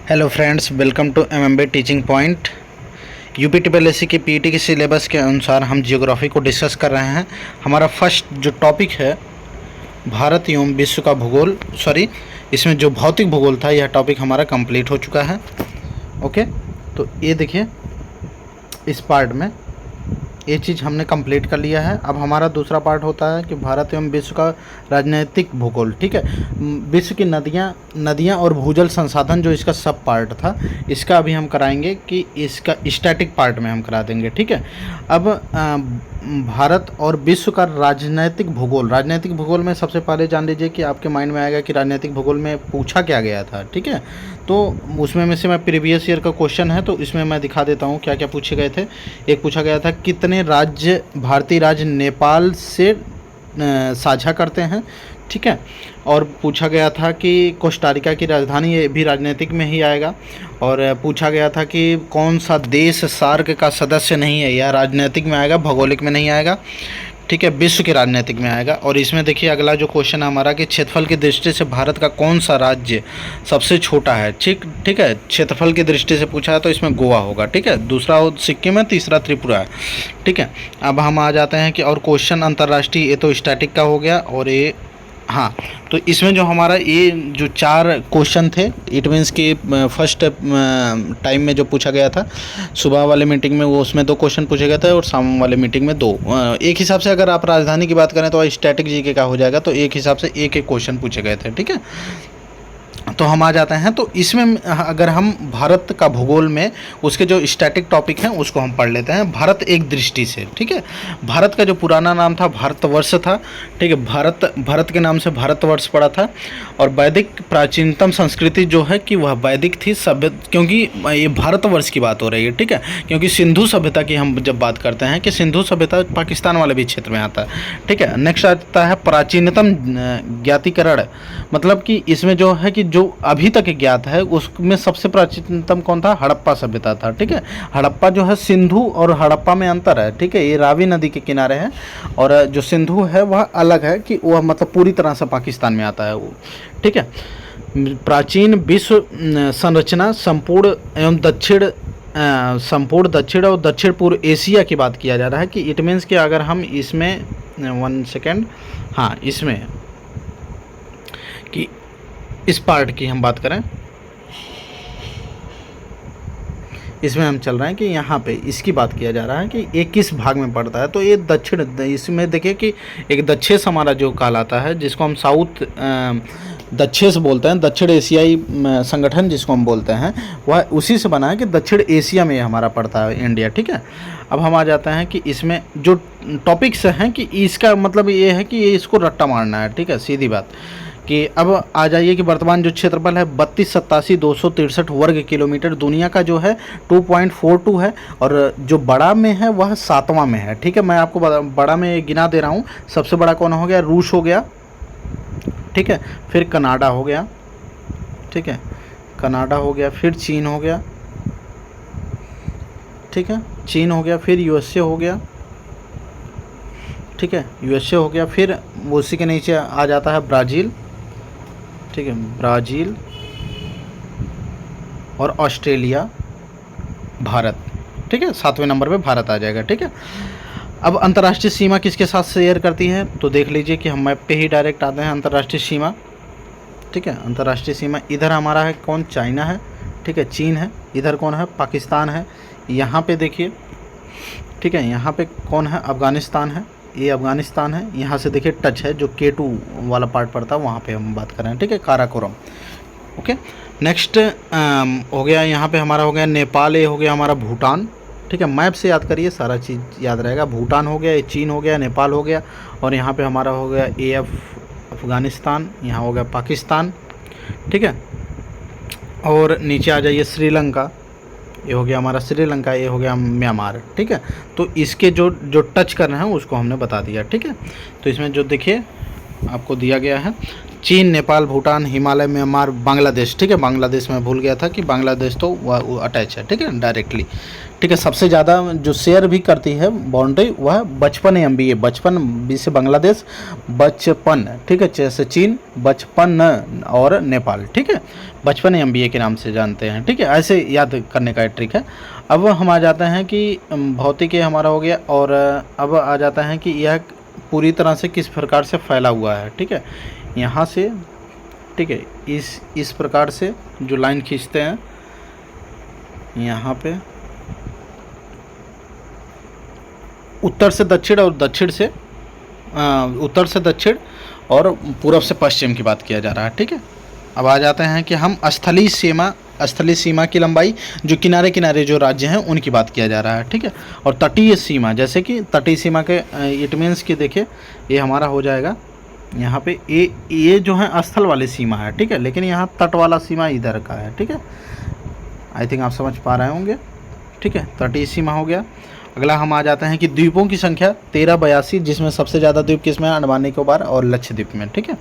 Hello friends, welcome to MMB teaching point. UP triple SC के PT के syllabus के अनुसार हम जियोग्राफी को डिस्कस कर रहे हैं। हमारा फर्स्ट जो टॉपिक है भारत एवं विश्व का भूगोल, इसमें जो भौतिक भूगोल था यह टॉपिक हमारा कंप्लीट हो चुका है। ओके, तो ये देखिए इस पार्ट में ये चीज़ हमने कंप्लीट कर लिया है। अब हमारा दूसरा पार्ट होता है कि भारत एवं विश्व का राजनीतिक भूगोल। ठीक है, विश्व की नदियाँ और भूजल संसाधन जो इसका सब पार्ट था, इसका अभी हम कराएंगे कि इसका स्टैटिक पार्ट में हम करा देंगे। ठीक है, अब भारत और विश्व का राजनीतिक भूगोल में सबसे पहले जान लीजिए कि आपके माइंड में आएगा कि राजनीतिक भूगोल में पूछा क्या गया था। ठीक है, तो उसमें में से मैं प्रीवियस ईयर का क्वेश्चन है तो इसमें मैं दिखा देता हूँ क्या क्या पूछे गए थे। एक पूछा गया था कितने राज्य भारतीय राज्य नेपाल से साझा करते हैं। ठीक है, और पूछा गया था कि कोस्टारिका की राजधानी, ये भी राजनीतिक में ही आएगा। और पूछा गया था कि कौन सा देश सार्क का सदस्य नहीं है, यह राजनीतिक में आएगा, भौगोलिक में नहीं आएगा। ठीक है, विश्व के राजनीतिक में आएगा। और इसमें देखिए अगला जो क्वेश्चन है हमारा कि क्षेत्रफल की दृष्टि से भारत का कौन सा राज्य सबसे छोटा है। ठीक है, क्षेत्रफल की दृष्टि से पूछा है तो इसमें गोवा होगा। ठीक है, दूसरा सिक्किम है, तीसरा त्रिपुरा है। ठीक है, अब हम आ जाते हैं कि और क्वेश्चन अंतर्राष्ट्रीय, ये तो स्टैटिक का हो गया। और ये हाँ, तो इसमें जो हमारा ये जो 4 क्वेश्चन थे, इट मीन्स कि फर्स्ट टाइम में जो पूछा गया था सुबह वाले मीटिंग में वो उसमें 2 क्वेश्चन पूछे गए थे और शाम वाले मीटिंग में 2। एक हिसाब से अगर आप राजधानी की बात करें तो स्टैटिक जीके का हो जाएगा, तो एक हिसाब से एक क्वेश्चन पूछे गए थे। ठीक है, तो हम आ जाते हैं। तो इसमें अगर हम भारत का भूगोल में उसके जो स्टैटिक टॉपिक हैं उसको हम पढ़ लेते हैं भारत एक दृष्टि से। ठीक है, भारत का जो पुराना नाम था भारतवर्ष था। ठीक है, भारत के नाम से भारतवर्ष पड़ा था। और वैदिक प्राचीनतम संस्कृति जो है कि वह वैदिक थी सभ्य, क्योंकि ये भारतवर्ष की बात हो रही है। ठीक है, क्योंकि सिंधु सभ्यता की हम जब बात करते हैं कि सिंधु सभ्यता पाकिस्तान वाले भी क्षेत्र में आता है। ठीक है, नेक्स्ट आता है प्राचीनतम ज्ञातीकरण, मतलब कि इसमें जो है कि जो अभी तक ज्ञात है उसमें सबसे प्राचीनतम कौन था, हड़प्पा सभ्यता था। ठीक है, हड़प्पा जो है, सिंधु और हड़प्पा में अंतर है। ठीक है, ये रावी नदी के किनारे है और जो सिंधु है वह अलग है कि वह मतलब पूरी तरह से पाकिस्तान में आता है वो। ठीक है, प्राचीन विश्व संरचना संपूर्ण एवं दक्षिण और दक्षिण पूर्व एशिया की बात किया जा रहा है कि इट मीन्स कि अगर हम इसमें 1 सेकेंड, हाँ, इसमें कि इस पार्ट की हम बात करें, इसमें हम चल रहे हैं कि यहाँ पे इसकी बात किया जा रहा है कि ये किस भाग में पड़ता है। तो ये दक्षिण, इसमें देखिए कि एक दक्षेस हमारा जो कहलाता है, जिसको हम साउथ दक्षेस बोलते हैं, दक्षिण एशियाई संगठन जिसको हम बोलते हैं, वह उसी से बना है कि दक्षिण एशिया में हमारा पड़ता है इंडिया। ठीक है, अब हम आ जाते हैं कि इसमेमें जो टॉपिक्स हैं कि इसका मतलब ये है कि ये इसको रट्टा मारना है। ठीक है, सीधी बात कि अब आ जाइए कि वर्तमान जो क्षेत्रफल है 32,87,263 वर्ग किलोमीटर, दुनिया का जो है 2.42 है और जो बड़ा में है वह 7वां में है। ठीक है, मैं आपको बड़ा में गिना दे रहा हूँ। सबसे बड़ा कौन हो गया, रूस हो गया। ठीक है, फिर कनाडा हो गया। ठीक है, कनाडा हो गया, फिर चीन हो गया। ठीक है, चीन हो गया, फिर यूएसए हो गया। ठीक है, यूएसए हो गया, फिर उसी के नीचे आ जाता है ब्राज़ील। ठीक है, ब्राज़ील और ऑस्ट्रेलिया, भारत। ठीक है, 7वें नंबर पे भारत आ जाएगा। ठीक है, अब अंतर्राष्ट्रीय सीमा किसके साथ शेयर करती है, तो देख लीजिए कि हम मैप पे ही डायरेक्ट आते हैं अंतर्राष्ट्रीय सीमा। ठीक है, अंतर्राष्ट्रीय सीमा इधर हमारा है कौन, चाइना है। ठीक है, चीन है। इधर कौन है, पाकिस्तान है। यहाँ पे देखिए, ठीक है, यहाँ पे कौन है, अफ़गानिस्तान है। ये अफ़गानिस्तान है। यहाँ से देखिए टच है, जो K2 वाला पार्ट पड़ता है वहाँ पे हम बात कर रहे हैं। ठीक है, काराकोरम। ओके, नेक्स्ट हो गया यहाँ पे हमारा हो गया नेपाल, ये हो गया हमारा भूटान। ठीक है, मैप से याद करिए, सारा चीज़ याद रहेगा। भूटान हो गया, ये चीन हो गया, नेपाल हो गया, और यहाँ पे हमारा हो गया AF अफ़गानिस्तान, यहाँ हो गया पाकिस्तान। ठीक है, और नीचे आ जाइए श्रीलंका, ये हो गया हमारा श्रीलंका, ये हो गया म्यांमार। ठीक है, तो इसके जो टच करना है उसको हमने बता दिया। ठीक है, तो इसमें जो देखिए आपको दिया गया है चीन, नेपाल, भूटान, हिमालय, म्यांमार, बांग्लादेश। ठीक है, बांग्लादेश में भूल गया था कि बांग्लादेश तो वो अटैच है, ठीक है, डायरेक्टली। ठीक है, सबसे ज़्यादा जो शेयर भी करती है बाउंड्री वह 55 MBA, 55 बी से बांग्लादेश, 55, ठीक है, जैसे चीन 55 और नेपाल। ठीक है, 55 MBA के नाम से जानते हैं। ठीक है, ऐसे याद करने का ट्रिक है। अब हम आ जाते हैं कि भौतिकी हमारा हो गया, और अब आ जाता है कि यह पूरी तरह से किस प्रकार से फैला हुआ है। ठीक है, यहाँ से, ठीक है, इस प्रकार से जो लाइन खींचते हैं यहाँ पे, उत्तर से दक्षिण और दक्षिण से उत्तर से दक्षिण और पूर्व से पश्चिम की बात किया जा रहा है। ठीक है, अब आ जाते हैं कि हम स्थलीय सीमा की लंबाई, जो किनारे किनारे जो राज्य हैं उनकी बात किया जा रहा है। ठीक है, और तटीय सीमा, जैसे कि तटीय सीमा के इट मीन्स कि देखिए ये हमारा हो जाएगा यहाँ पे ये जो है स्थल वाली सीमा है। ठीक है, लेकिन यहाँ तट वाला सीमा इधर का है। ठीक है, आई थिंक आप समझ पा रहे होंगे। ठीक है, तटीय सीमा हो गया। अगला हम आ जाते हैं कि द्वीपों की संख्या 1382, जिसमें सबसे ज़्यादा द्वीप किसमें है, अंडमान निकोबार और लक्षद्वीप में। ठीक है,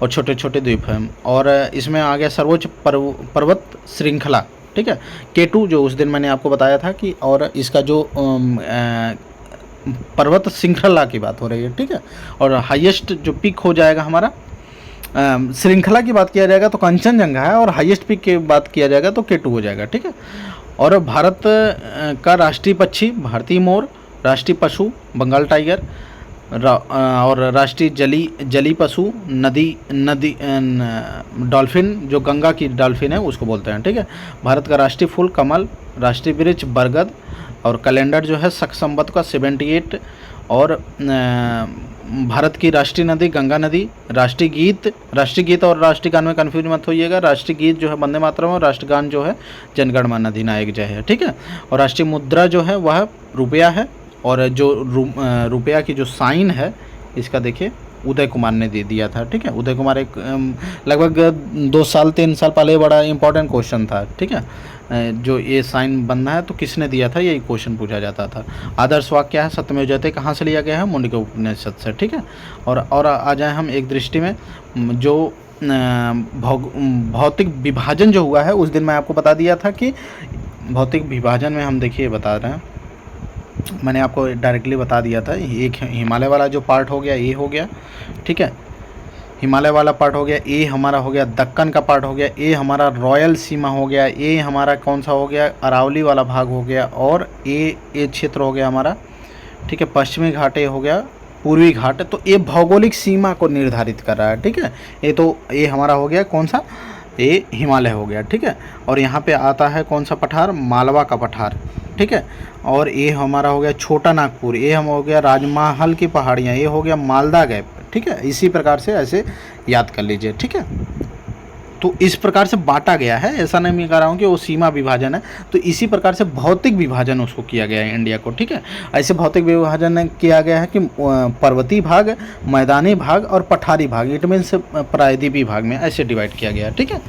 और छोटे छोटे द्वीप हैं। और इसमें आ गया सर्वोच्च पर्वत श्रृंखला। ठीक है, K2 जो उस दिन मैंने आपको बताया था कि, और इसका जो पर्वत श्रृंखला की बात हो रही है। ठीक है, और हाईएस्ट जो पीक हो जाएगा हमारा, श्रृंखला की बात किया जाएगा तो कंचनजंगा है, और हाईएस्ट पीक की बात किया जाएगा तो K2 हो जाएगा। ठीक है, और भारत का राष्ट्रीय पक्षी भारतीय मोर, राष्ट्रीय पशु बंगाल टाइगर, और राष्ट्रीय जली पशु नदी डॉल्फिन, जो गंगा की डॉल्फिन है उसको बोलते हैं। ठीक है, भारत का राष्ट्रीय फूल कमल, राष्ट्रीय वृक्ष बरगद, और कैलेंडर जो है शक संवत का 78, और भारत की राष्ट्रीय नदी गंगा नदी, राष्ट्रीय गीत और राष्ट्रीय गान में कन्फ्यूज मत होइएगा। राष्ट्रीय गीत जो है वंदे मातरम, और राष्ट्रगान जो है जनगण मन अधिनायक जय है। ठीक है, और राष्ट्रीय मुद्रा जो है वह रुपया है, और जो रुपया की जो साइन है इसका देखिए उदय कुमार ने दे दिया था। ठीक है, उदय कुमार एक लगभग 2-3 साल पहले बड़ा इंपॉर्टेंट क्वेश्चन था। ठीक है, जो ये साइन बनना है तो किसने दिया था, यही क्वेश्चन पूछा जाता था। आदर्श वाक्य क्या है, सत्यमेव जयते कहाँ से लिया गया है, मुंडके उपनिषद से। ठीक है, और आ जाए हम एक दृष्टि में, जो भौतिक विभाजन जो हुआ है उस दिन मैं आपको बता दिया था कि भौतिक विभाजन में हम देखिए बता रहे हैं, मैंने आपको डायरेक्टली बता दिया था। एक हिमालय वाला जो पार्ट हो गया ये हो गया। ठीक है, हिमालय वाला पार्ट हो गया, ये हमारा हो गया दक्कन का पार्ट हो गया, ये हमारा रॉयल सीमा हो गया, ये हमारा कौन सा हो गया, अरावली वाला भाग हो गया, और ये क्षेत्र हो गया हमारा। ठीक है, पश्चिमी घाट ये हो गया, पूर्वी घाट। तो ये भौगोलिक सीमा को निर्धारित कर रहा है। ठीक है, ये हमारा हो गया कौन सा, ये हिमालय हो गया। ठीक है, और यहाँ पे आता है कौन सा पठार, मालवा का पठार। ठीक है, और ये हमारा हो गया छोटा नागपुर, ये हम हो गया राजमहल की पहाड़ियाँ, ये हो गया मालदा गैप। ठीक है, इसी प्रकार से ऐसे याद कर लीजिए। ठीक है, तो इस प्रकार से बांटा गया है, ऐसा नहीं मैं कह रहा हूँ कि वो सीमा विभाजन है, तो इसी प्रकार से भौतिक विभाजन उसको किया गया है इंडिया को। ठीक है, ऐसे भौतिक विभाजन किया गया है कि पर्वतीय भाग, मैदानी भाग और पठारी भाग, इट मीन्स प्रायद्वीपीय भाग में ऐसे डिवाइड किया गया है। ठीक है,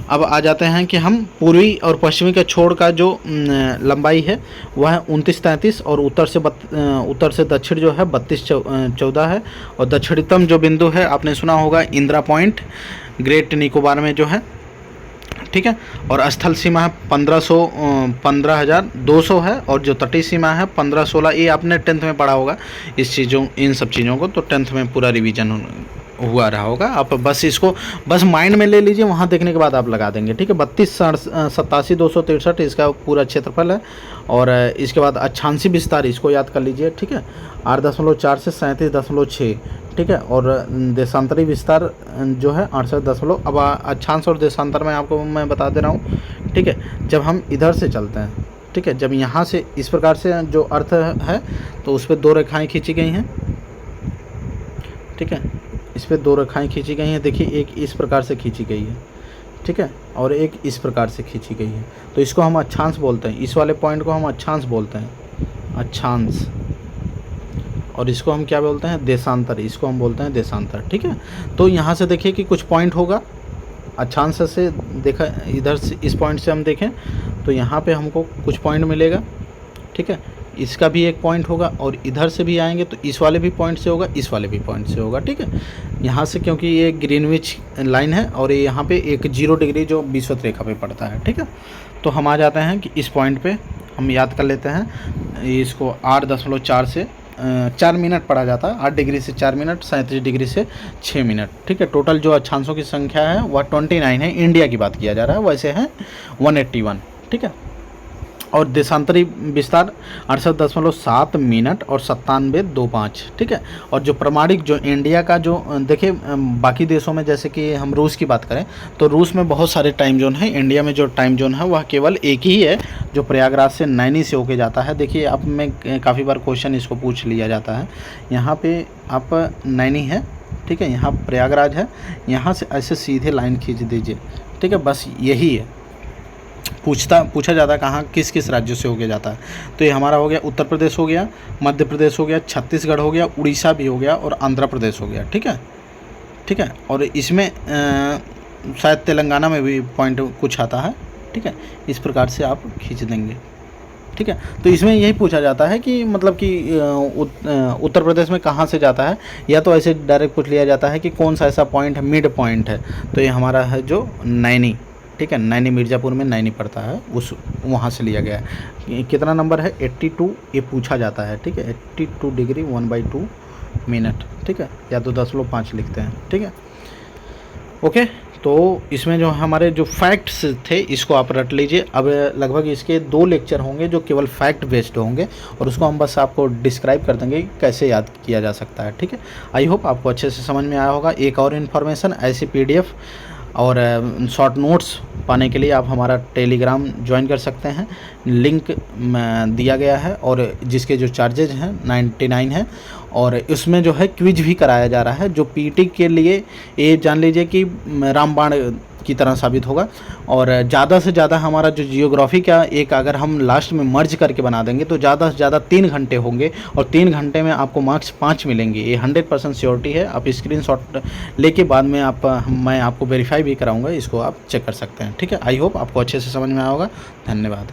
अब आ जाते हैं कि हम पूर्वी और पश्चिमी के छोर का जो लंबाई है वह है 29-33, और उत्तर से दक्षिण जो है 32-14 है, और दक्षिणतम जो बिंदु है आपने सुना होगा इंदिरा पॉइंट ग्रेट निकोबार में जो है। ठीक है, और स्थल सीमा है 15,200 है, और जो तटीय सीमा है 1516। ये आपने 10th में पढ़ा होगा इन सब चीज़ों को, तो 10th में पूरा रिवीजन हुआ रहा होगा। आप बस इसको बस माइंड में ले लीजिए, वहाँ देखने के बाद आप लगा देंगे। ठीक है, 32,87,263 इसका पूरा क्षेत्रफल है, और इसके बाद अक्षांशी विस्तार इसको याद कर लीजिए। ठीक है, 8.4 से 37.6। ठीक है, और देशांतरी विस्तार जो है 68। अब अक्षांश और देशांतर में आपको मैं बता दे रहा हूँ। ठीक है, जब हम इधर से चलते हैं, ठीक है, जब यहाँ से इस प्रकार से जो अर्थ है तो उस पर 2 रेखाएँ खींची गई हैं। ठीक है, इस पर 2 रेखाएँ खींची गई हैं। देखिए, एक इस प्रकार से खींची गई है। ठीक है, और एक इस प्रकार से खींची गई है, तो इसको हम अक्षांश बोलते हैं। इस वाले पॉइंट को हम अक्षांश बोलते हैं, अक्षांश। और इसको हम क्या बोलते हैं, देशांतर। इसको हम बोलते हैं देशांतर। ठीक है, तो यहाँ से देखिए कि कुछ पॉइंट होगा, अक्षांश से देखा, इधर से इस पॉइंट से हम देखें तो यहाँ पे हमको कुछ पॉइंट मिलेगा। ठीक है, इसका भी एक पॉइंट होगा, और इधर से भी आएंगे तो इस वाले भी पॉइंट से होगा, इस वाले भी पॉइंट से होगा, ठीक है। यहाँ से क्योंकि ये ग्रीनविच लाइन है और ये यहाँ पे एक 0 डिग्री जो विषुवत रेखा पे पड़ता है, ठीक है। तो हम आ जाते हैं कि इस पॉइंट पे हम याद कर लेते हैं, इसको 8.4 से 4 मिनट पढ़ा जाता है, 8 डिग्री से 4 मिनट, 37 डिग्री से 6 मिनट, ठीक है। टोटल जो अक्षांशों की संख्या है वह 29 है, इंडिया की बात किया जा रहा है, वैसे है 181, ठीक है। और देशांतरी विस्तार 68.7 मिनट और 97.25, ठीक है। और जो प्रमाणिक जो इंडिया का जो देखिए बाकी देशों में जैसे कि हम रूस की बात करें तो रूस में बहुत सारे टाइम जोन है, इंडिया में जो टाइम जोन है वह केवल एक ही है जो प्रयागराज से नैनी से होके जाता है। देखिए अब मैं काफ़ी बार क्वेश्चन इसको पूछ लिया जाता है, यहाँ पे आप नैनी है, ठीक है, यहाँ प्रयागराज है, यहाँ से ऐसे सीधे लाइन खींच दीजिए, ठीक है, बस यही है। पूछा जाता है कहाँ किस किस राज्यों से होके जाता है, तो ये हमारा हो गया उत्तर प्रदेश हो गया, मध्य प्रदेश हो गया, छत्तीसगढ़ हो गया, उड़ीसा भी हो गया और आंध्र प्रदेश हो गया, ठीक है, ठीक है। और इसमें शायद तेलंगाना में भी पॉइंट कुछ आता है, ठीक है। इस प्रकार से आप खींच देंगे, ठीक है। तो इसमें यही पूछा जाता है कि मतलब कि उत्तर प्रदेश में कहाँ से जाता है, या तो ऐसे डायरेक्ट पूछ लिया जाता है कि कौन सा ऐसा पॉइंट है, मिड पॉइंट है, तो ये हमारा है जो नैनी, ठीक है। नैनी मिर्ज़ापुर में नैनी पड़ता है, उस वहाँ से लिया गया है। कितना नंबर है 82, ये पूछा जाता है, ठीक है। 82 डिग्री 1/2 मिनट, ठीक है, या तो 10.5 लिखते हैं, ठीक है, ओके। तो इसमें जो हमारे जो फैक्ट्स थे इसको आप रट लीजिए। अब लगभग इसके 2 लेक्चर होंगे जो केवल फैक्ट बेस्ड होंगे, और उसको हम बस आपको डिस्क्राइब कर देंगे कि कैसे याद किया जा सकता है, ठीक है। आई होप आपको अच्छे से समझ में आया होगा। एक और इन्फॉर्मेशन, ऐसी PDF और शॉर्ट नोट्स पाने के लिए आप हमारा टेलीग्राम ज्वाइन कर सकते हैं, लिंक दिया गया है, और जिसके जो चार्जेज हैं 99 है, और इसमें जो है क्विज भी कराया जा रहा है जो पीटी के लिए ये जान लीजिए कि रामबाण की तरह साबित होगा। और ज़्यादा से ज़्यादा हमारा जो जियोग्राफी का एक अगर हम लास्ट में मर्ज करके बना देंगे तो ज़्यादा से ज़्यादा 3 घंटे होंगे, और 3 घंटे में आपको मार्क्स 5 मिलेंगे, ये 100% श्योरिटी है। आप स्क्रीनशॉट लेके बाद में मैं आपको वेरीफाई भी कराऊंगा, इसको आप चेक कर सकते हैं, ठीक है। आई होप आपको अच्छे से समझ में आया होगा। धन्यवाद।